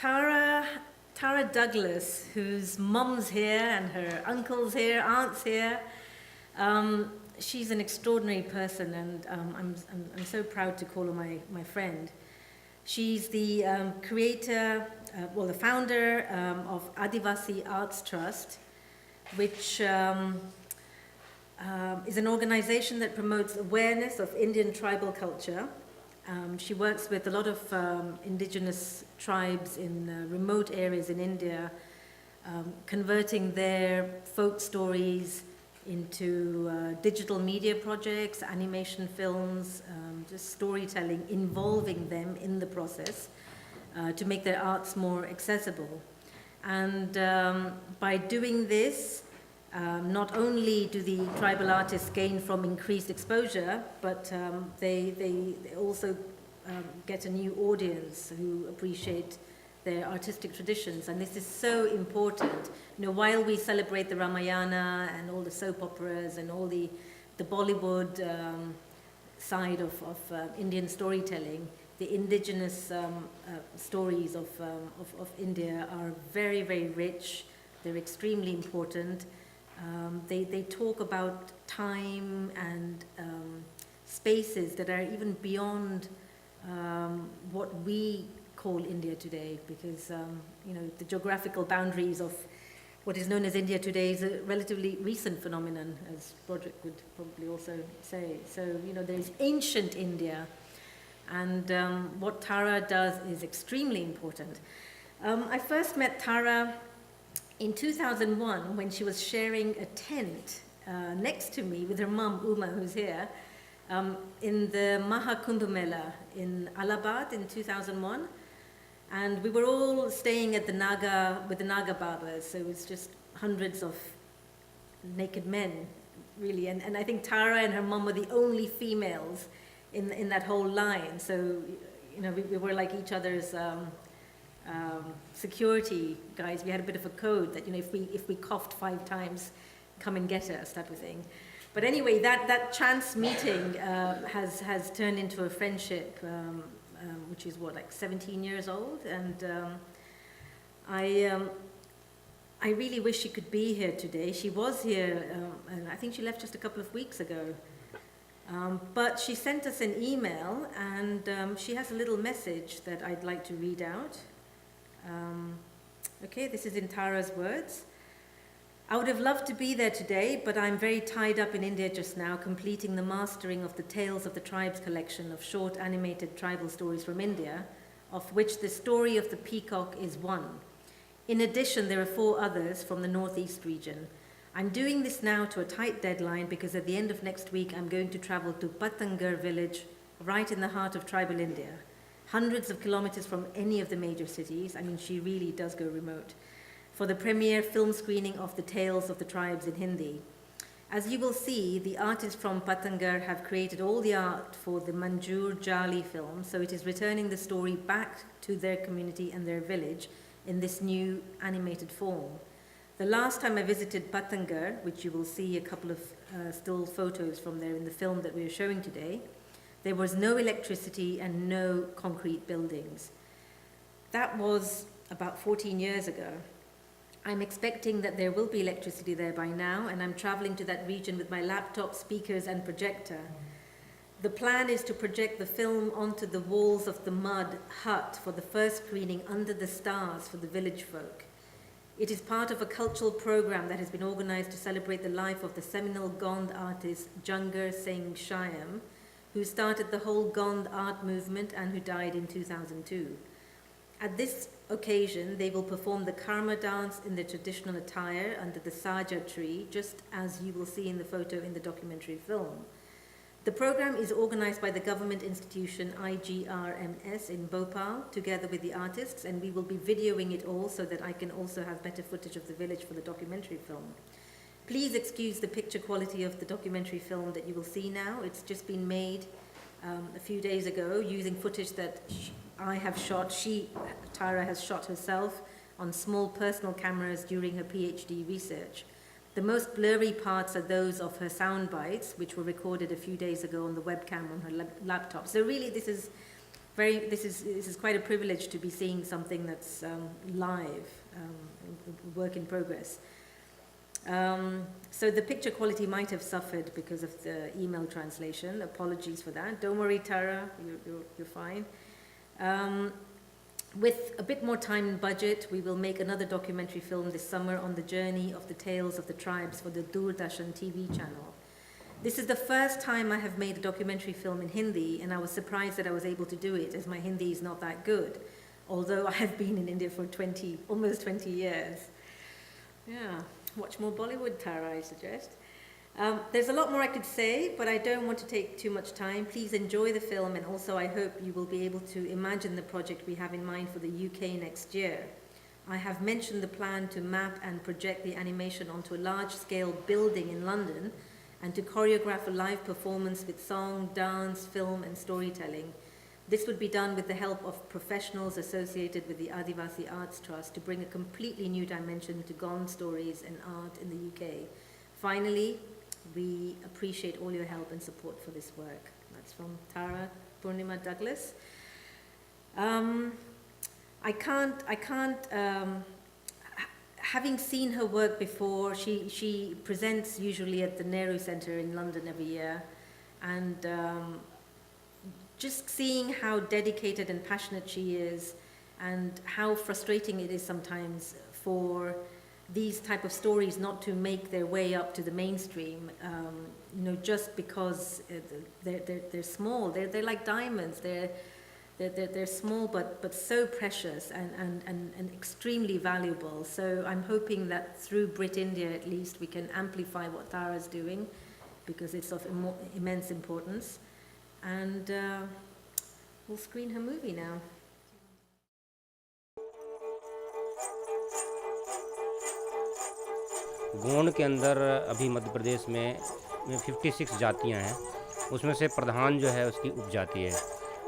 Tara Douglas, whose mum's here and her uncle's here, aunt's here. She's an extraordinary person, and I'm so proud to call her my friend. She's the creator, the founder of Adivasi Arts Trust, which is an organization that promotes awareness of Indian tribal culture. She works with a lot of indigenous tribes in remote areas in India, converting their folk stories into digital media projects, animation films, just storytelling, involving them in the process to make their arts more accessible. And by doing this, not only do the tribal artists gain from increased exposure, but they also get a new audience who appreciate their artistic traditions. And this is so important. You know, while we celebrate the Ramayana and all the soap operas and all the Bollywood side of Indian storytelling, the indigenous stories of India are very, very rich. They're extremely important. They talk about time and spaces that are even beyond what we call India today, because the geographical boundaries of what is known as India today is a relatively recent phenomenon, as Broderick would probably also say. So there's ancient India, and what Tara does is extremely important. I first met Tara in 2001, when she was sharing a tent next to me with her mum, Uma, who's here, in the Maha Kumbh Mela in Allahabad in 2001. And we were all staying at the with the Naga Babas, so it was just hundreds of naked men, really. And I think Tara and her mum were the only females in that whole line. So, we were like each other's security guys. We had a bit of a code that if we coughed 5 times, come and get us, type of thing. But anyway, that chance meeting has turned into a friendship, which is like 17 years old, and I really wish she could be here today. She was here, and I think she left just a couple of weeks ago. But she sent us an email, and she has a little message that I'd like to read out. Okay, this is in Tara's words. I would have loved to be there today, but I'm very tied up in India just now, completing the mastering of the Tales of the Tribes collection of short animated tribal stories from India, of which the story of the peacock is one. In addition, there are 4 others from the northeast region. I'm doing this now to a tight deadline because at the end of next week, I'm going to travel to Patangar village, right in the heart of tribal India, hundreds of kilometers from any of the major cities. I mean, she really does go remote, for the premiere film screening of the Tales of the Tribes in Hindi. As you will see, the artists from Patangar have created all the art for the Manjur Jali film, so it is returning the story back to their community and their village in this new animated form. The last time I visited Patangar, which you will see a couple of still photos from there in the film that we are showing today, there was no electricity and no concrete buildings. That was about 14 years ago. I'm expecting that there will be electricity there by now, and I'm traveling to that region with my laptop, speakers, and projector. The plan is to project the film onto the walls of the mud hut for the first screening under the stars for the village folk. It is part of a cultural program that has been organized to celebrate the life of the seminal Gond artist Jangar Singh Shyam, who started the whole Gond art movement and who died in 2002. At this occasion, they will perform the karma dance in their traditional attire under the saja tree, just as you will see in the photo in the documentary film. The program is organized by the government institution IGRMS in Bhopal, together with the artists, and we will be videoing it all so that I can also have better footage of the village for the documentary film. Please excuse the picture quality of the documentary film that you will see now. It's just been made a few days ago using footage that I have shot. Tara has shot herself on small personal cameras during her PhD research. The most blurry parts are those of her sound bites, which were recorded a few days ago on the webcam on her laptop. So really, this is this is quite a privilege to be seeing something that's live, work in progress. So the picture quality might have suffered because of the email translation. Apologies for that. Don't worry, Tara, you're fine. With a bit more time and budget, we will make another documentary film this summer on the journey of the tales of the tribes for the Doordarshan TV channel. This is the first time I have made a documentary film in Hindi, and I was surprised that I was able to do it, as my Hindi is not that good, although I have been in India for almost 20 years. Yeah, watch more Bollywood, Tara, I suggest. There's a lot more I could say, but I don't want to take too much time. Please enjoy the film, and also I hope you will be able to imagine the project we have in mind for the UK next year. I have mentioned the plan to map and project the animation onto a large-scale building in London and to choreograph a live performance with song, dance, film, and storytelling. This would be done with the help of professionals associated with the Adivasi Arts Trust to bring a completely new dimension to Gone stories and art in the UK. Finally, we appreciate all your help and support for this work. That's from Tara Purnima Douglas. Having seen her work before, she presents usually at the Nehru Centre in London every year, and just seeing how dedicated and passionate she is, and how frustrating it is sometimes for these type of stories not to make their way up to the mainstream, just because they're small. They're like diamonds. They're small but so precious and extremely valuable. So I'm hoping that through Britindia at least we can amplify what Tara's doing, because it's of immense importance. And we'll screen her movie now. Gond के अंदर अभी मध्य प्रदेश में 56 जातियां हैं, उसमें से प्रधान जो है उसकी उपजाति है।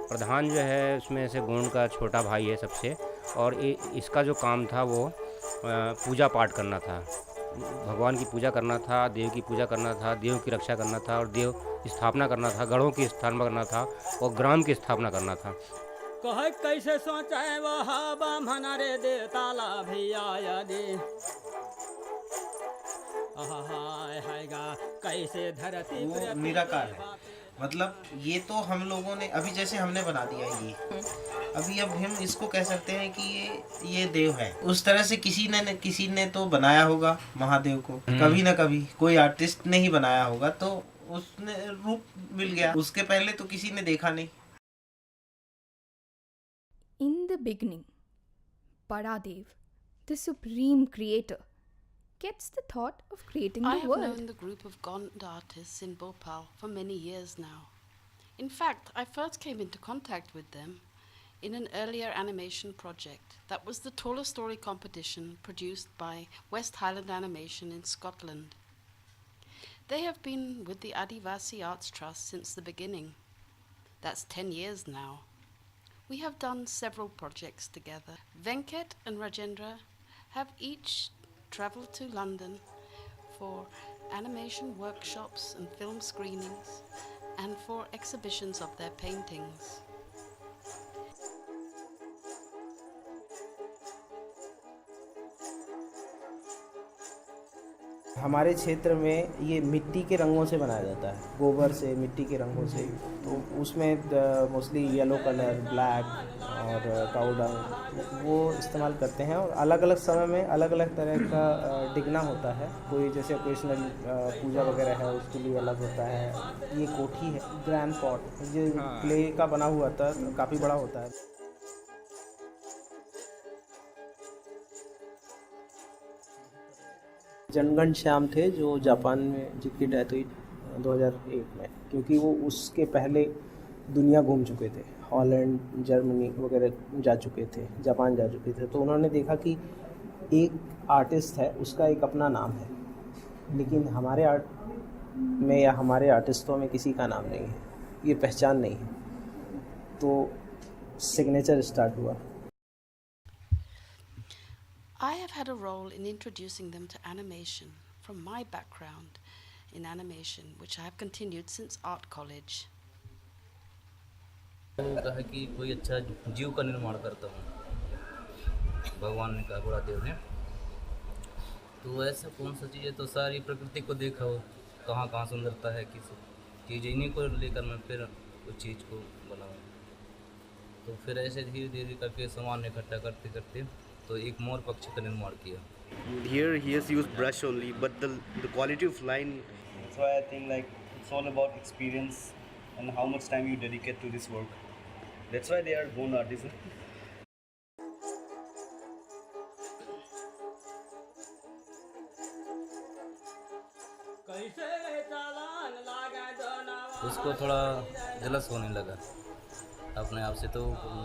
प्रधान जो है उसमें से गोंड का छोटा भाई है सबसे, और इसका जो काम था वो पूजा पाठ करना था, भगवान की पूजा करना था, देव की पूजा करना था, देव की रक्षा करना था, और देव स्थापना करना था, गढ़ों की स्थापना करना था, और ग्राम की स्थापना करना था। कहे कैसे सोचे वह बामन रे दे ताला भैया दे कैसे धरती वो निराकार है। मतलब ये तो हम लोगों ने अभी जैसे हमने बना दिया ये, अभी अब हम इसको कह सकते हैं कि ये देव है। उस तरह से किसी ने तो बनाया होगा महादेव को, कभी ना कभी कोई आर्टिस्ट ने ही बनाया होगा, तो उसने रूप मिल गया। उसके पहले तो किसी ने देखा नहीं। In the beginning, Paradev, the supreme creator, gets the thought of creating the world. I have known the group of Gond artists in Bhopal for many years now. In fact, I first came into contact with them in an earlier animation project that was the taller story competition produced by West Highland Animation in Scotland. They have been with the Adivasi Arts Trust since the beginning. That's 10 years now. We have done several projects together. Venkat and Rajendra have each travelled to London for animation workshops and film screenings and for exhibitions of their paintings. हमारे क्षेत्र में ये मिट्टी के रंगों से बनाया जाता है, गोबर से, मिट्टी के रंगों से। तो उसमें मोस्टली येलो कलर, ब्लैक और काऊ डंग वो इस्तेमाल करते हैं। और अलग अलग समय में अलग अलग तरह का डिगना होता है। कोई जैसे ओकेशनल पूजा वगैरह है उसके लिए अलग होता है। ये कोठी है, ग्रैंड पॉट, जो क्ले का बना हुआ था, काफ़ी बड़ा होता है। जनगण श्याम थे जो जापान में, जिनकी डेथ हुई 2001 में, क्योंकि वो उसके पहले दुनिया घूम चुके थे, हॉलैंड, जर्मनी वगैरह जा चुके थे, जापान जा चुके थे। तो उन्होंने देखा कि एक आर्टिस्ट है, उसका एक अपना नाम है, लेकिन हमारे आर्ट में या हमारे आर्टिस्टों में किसी का नाम नहीं है, ये पहचान नहीं है। तो सिग्नेचर स्टार्ट हुआ। I have had a role in introducing them to animation from my background in animation, which I have continued since art college. तो कहा कि कोई अच्छा जीव का निर्माण करता हूँ। भगवान ने कहा, बड़ा देव ने, तो ऐसा कौन सा चीज़ है, तो सारी प्रकृति को देखा हो कहाँ कहाँ सुंदरता है, किस चीज़, इन्हीं को लेकर मैं फिर उस चीज़ को बनाऊँ। तो फिर ऐसे धीरे धीरे करके सामान इकट्ठा करते करते तो एक मोर पक्षी का निर्माण किया। Here he has used brush only, but the quality of line. That's why I think like it's all about experience and how much time you dedicate to this work. That's why they are born artists. उसको थोड़ा jealous होने लगा अपने आप से, तो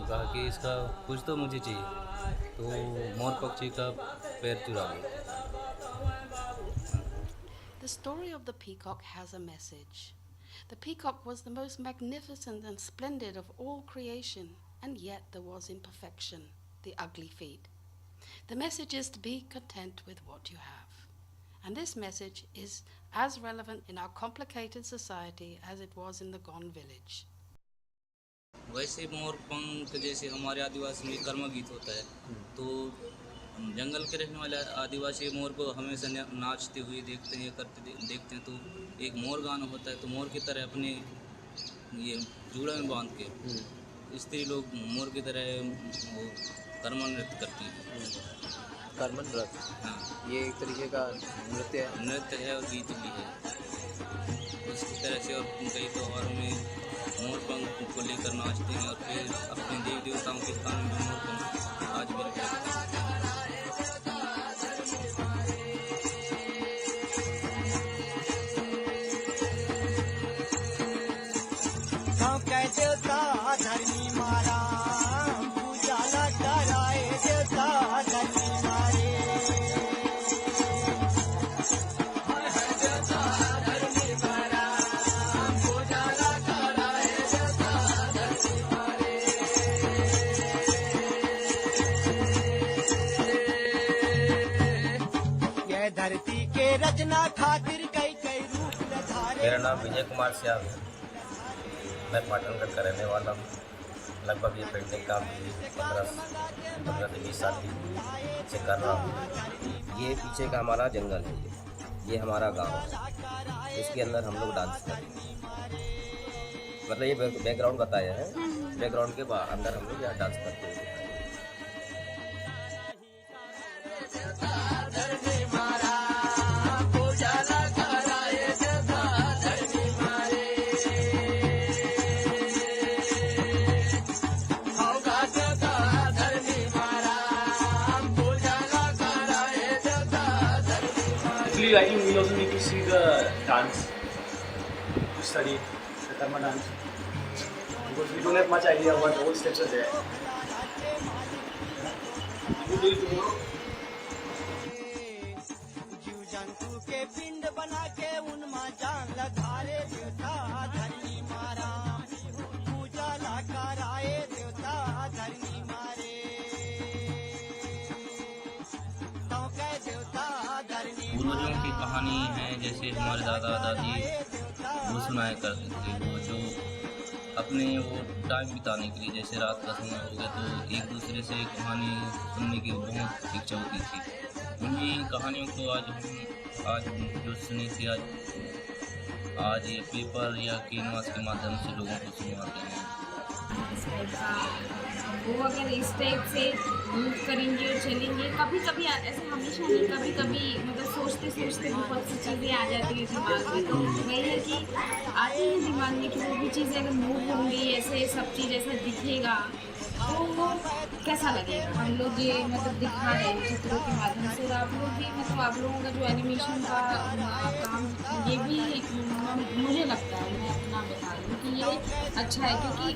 कहा कि इसका कुछ तो मुझे चाहिए, तो मोर पक्षी का पैर चुरा लिया। The story of the peacock has a message. The peacock was the most magnificent and splendid of all creation, and yet there was imperfection, the ugly feet. The message is to be content with what you have. And this message is as relevant in our complicated society as it was in the Gone village. वैसे मोर पंख जैसे हमारे आदिवासी में कर्म गीत होता है, तो जंगल के रहने वाले आदिवासी मोर को हमेशा नाचते हुए देखते हैं, देखते हैं, तो एक मोर गाना होता है, तो मोर की तरह अपने ये जूड़ा में बांध के स्त्री लोग मोर की तरह वो कर्म नृत्य करती हैं। कर्मन नृत्य, हाँ, ये एक तरीके का नृत्य है और गीत भी है। उसी तरह से और कई त्योहारों में मोर पंख को लेकर नाचते हैं, और फिर अपने देवी देवताओं के स्थान में मोर पंख आज भी रखते हैं। मेरा नाम विजय कुमार श्याम है। मैं पाटनगढ़ का रहने वाला हूँ। लगभग ये पेंटिंग काम 15 से 20 साल से कर रहा हूँ। ये पीछे का हमारा जंगल है, ये हमारा गांव है, इसके अंदर हम लोग डांस करते हैं। मतलब ये बैकग्राउंड बताया है, बैकग्राउंड के अंदर हम लोग यहाँ डांस करते हैं। I think we also need to see the dance, to study the Karma dance, because we don't have much idea what all steps are there. You do it tomorrow. पूर्वजों की कहानी है, जैसे हमारे दादा दादी वो सुनाया करते थे, वो जो अपने वो टाइम बिताने के लिए, जैसे रात का समय हो गया तो एक दूसरे से कहानी सुनने की बहुत इच्छा होती थी। उन्हीं कहानियों को आज जो सुनी थी आज ये पेपर या कैनवास के माध्यम से लोगों को सुनवाते हैं। वो अगर इस टाइप से मूव करेंगे और चलेंगे, कभी कभी ऐसे हमेशा नहीं, कभी कभी मतलब सोचते सोचते बहुत सी चीज़ें आ जाती है दिमाग में, तो वही है कि आती है दिमाग में कि वो भी चीज़ें अगर मूव होंगी, ऐसे सब चीज़ ऐसा दिखेगा तो वो कैसा लगेगा। हम लोग ये मतलब दिखा रहे हैं चित्रों के माध्यम से, और आप लोग भी मतलब आप लोगों का जो एनिमेशन का काम, ये भी मुझे लगता है, मैं अपना बता रही हूँ कि ये अच्छा है, क्योंकि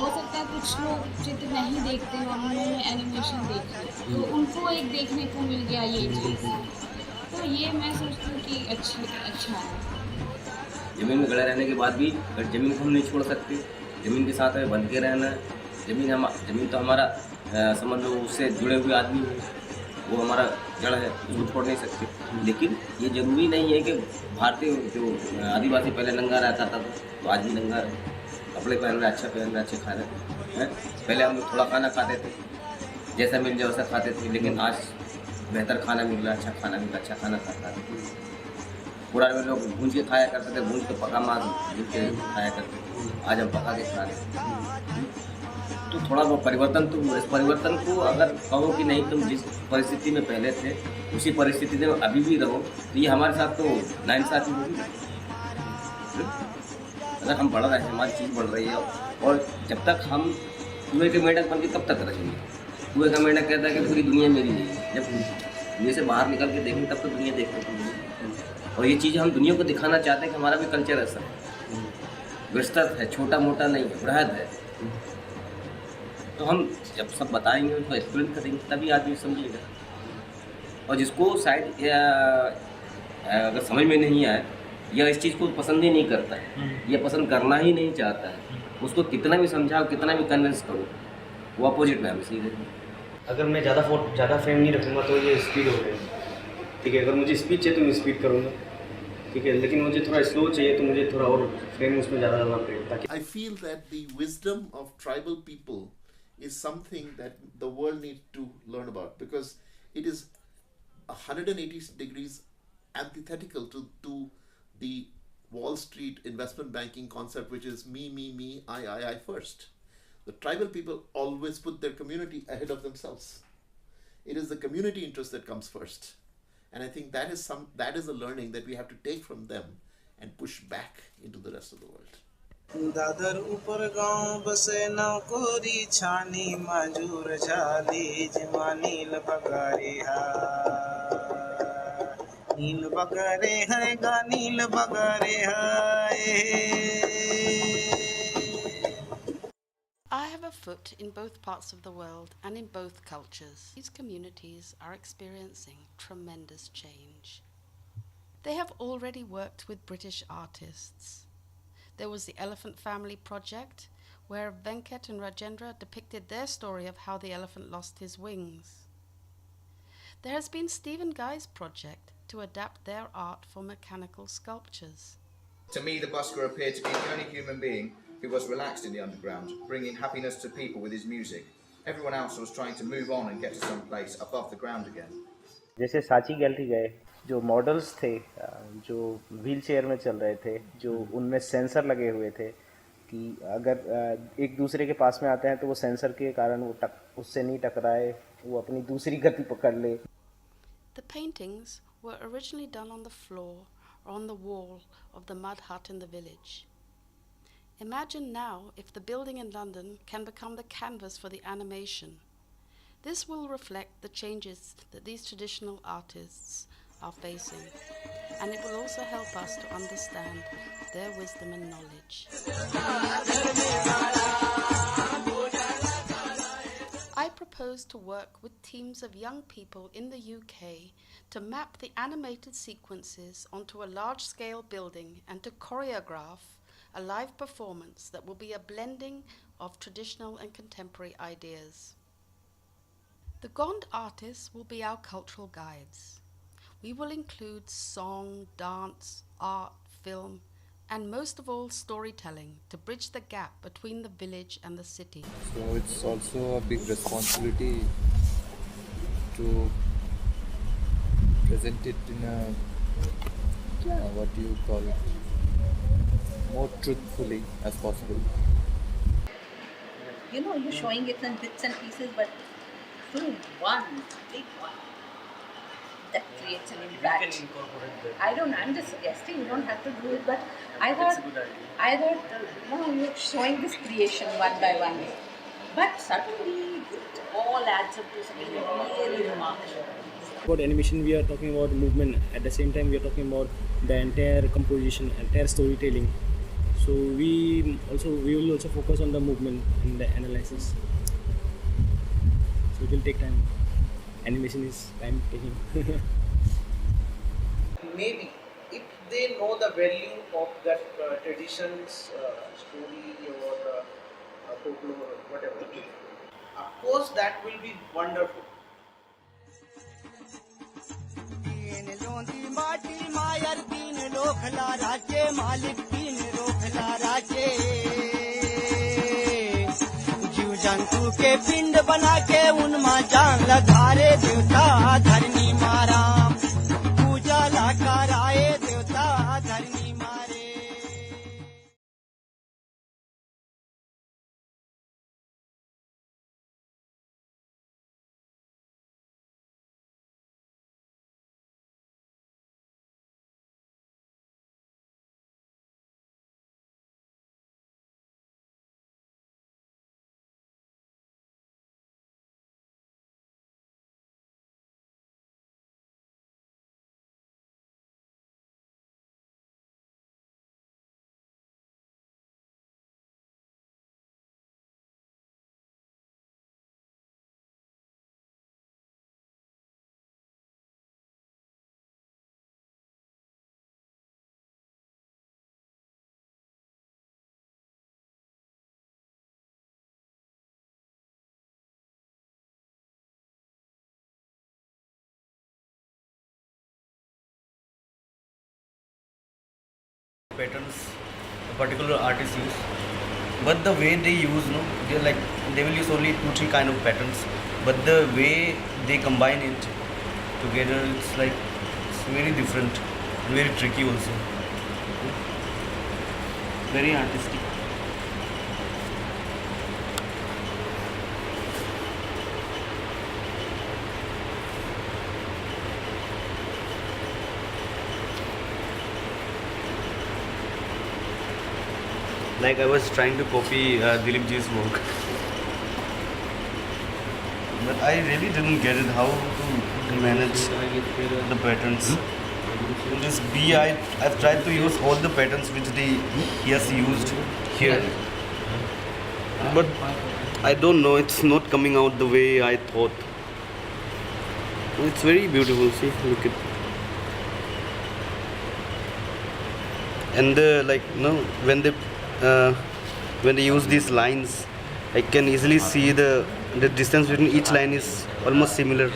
हो सकता है कुछ लोग चित्र नहीं देखते हो, उन्होंने एनिमेशन देखी तो उनको एक देखने को मिल गया ये चीज़, तो ये मैं सोचती हूँ कि अच्छा है। ज़मीन में गड़े रहने के बाद भी अगर ज़मीन को हम नहीं छोड़ सकते, ज़मीन के साथ में बंध के रहना है। ज़मीन तो हमारा समझ लो उससे जुड़े हुए आदमी है, वो हमारा जड़ है, उसको छोड़ नहीं सकते। लेकिन ये ज़रूरी नहीं है कि भारतीय जो आदिवासी पहले नंगा रहता था तो आज भी नंगा है। कपड़े पहन रहे, अच्छा पहन रहे, अच्छे खा रहे हैं। पहले हम लोग थोड़ा खाना खाते थे, जैसा मिल जाए वैसा खाते थे, लेकिन आज बेहतर खाना मिल रहा है, अच्छा खाना मिल रहा है, अच्छा खाना खाता है। पुराने में लोग भूंज के खाया करते थे, भूंज के पका मार भूंज के खाया करते थे, आज हम पका के खा रहे हैं। तो थोड़ा वो परिवर्तन तो हुआ। इस परिवर्तन को अगर कहो कि नहीं तुम जिस परिस्थिति में पहले थे उसी परिस्थिति में अभी भी रहो, तो ये हमारे साथ तो नाइंसाफ़ी होगी। अगर हम बढ़ रहे हैं, हमारी चीज़ बढ़ रही है, और जब तक हम कुएं के मेंढक बन के कब तक रहेंगे? कुएं का मेंढक कहता है कि पूरी दुनिया मेरी है। जब दुनिया से बाहर निकल के देखेंगे तब तो दुनिया देखने को मिलेगी। और ये चीज़ हम दुनिया को दिखाना चाहते हैं कि हमारा भी कल्चर ऐसा है, विस्तृत है, छोटा मोटा नहीं है, बृहद है। तो हम जब सब बताएंगे, उनको एक्सप्लेन करेंगे, तभी आदमी समझेगा। और जिसको शायद अगर समझ में नहीं आए या इस चीज़ को पसंद ही नहीं करता है या पसंद करना ही नहीं चाहता है, उसको कितना भी समझाओ, कितना भी कन्विंस करो, वो अपोजिट में हम सीधे। अगर मैं ज़्यादा फ्रेम नहीं रखूँगा तो ये स्पीड हो गई, ठीक है। अगर मुझे स्पीड चाहिए तो मैं स्पीड करूँगा, ठीक है। लेकिन मुझे थोड़ा स्लो चाहिए तो मुझे थोड़ा और फ्रेम उसमें ज़्यादा डालना पड़ेगा ताकि। I feel that the wisdom of tribal people is something that the world needs to learn about, because it is 180 degrees antithetical to the Wall Street investment banking concept, which is me, I first. The tribal people always put their community ahead of themselves. It is the community interest that comes first, and I think that is a learning that we have to take from them and push back into the rest of the world. Dadar ऊपर गांव बसे नौकोरी छानी मजूर झाली जमा नील बगारे नील बगारे है गा नील बगारे I have a foot in both parts of the world and in both cultures. These communities are experiencing tremendous change. They have already worked with British artists. There was the Elephant Family Project, where Venkat and Rajendra depicted their story of how the elephant lost his wings. There has been Stephen Guy's project to adapt their art for mechanical sculptures. To me, the busker appeared to be the only human being who was relaxed in the underground, bringing happiness to people with his music. Everyone else was trying to move on and get to some place above the ground again. जैसे Sanchi gallery गए, जो models थे जो wheel chair में चल रहे थे, जो उनमें सेंसर लगे हुए थे कि अगर एक दूसरे के पास में आते हैं तो वो सेंसर के कारण वो उससे नहीं टकराए, वो अपनी दूसरी गति पकड़ ले। The paintings were originally done on the floor or on the wall of the mud hut in the village. Imagine now if the building in London can become the canvas for the animation. This will reflect the changes that these traditional artists are facing, and it will also help us to understand their wisdom and knowledge. I propose to work with teams of young people in the UK to map the animated sequences onto a large-scale building and to choreograph a live performance that will be a blending of traditional and contemporary ideas. The Gond artists will be our cultural guides. We will include song, dance, art, film, and most of all storytelling to bridge the gap between the village and the city. So it's also a big responsibility to present it in a, what do you call it, more truthfully as possible. You know, you're showing it in bits and pieces, but through one big one that creates an impact. You can incorporate that. I'm just suggesting, you don't have to do it, but I thought, no, you're showing this creation one by one. But suddenly it all adds up to something really remarkable. About animation, we are talking about movement. At the same time, we are talking about the entire composition, entire storytelling. So we will also focus on the movement and the analysis. So it will take time. Animation is time taking. Maybe if they know the value of that traditions, story or folklore, whatever, of course that will be wonderful. मायर तीन लोखला राजे मालिक तीन रोखला राजे जंतु के पिंड बना के उनमा जान लगा रे देवता धरनी मारा पूजा ला कराए देवता धरनी मारे patterns a particular artist use, but the way they use, no, they're like they will use only 2-3 kind of patterns, but the way they combine it together, it's like it's very different and very tricky also, very artistic. Like I was trying to copy Dilip ji's work, but I really didn't get it how to manage the patterns. In this bee, I've tried to use all the patterns which he has used here, but I don't know, it's not coming out the way I thought. It's very beautiful. See, look at. And when they use these lines, I can easily see the distance between each line is almost similar.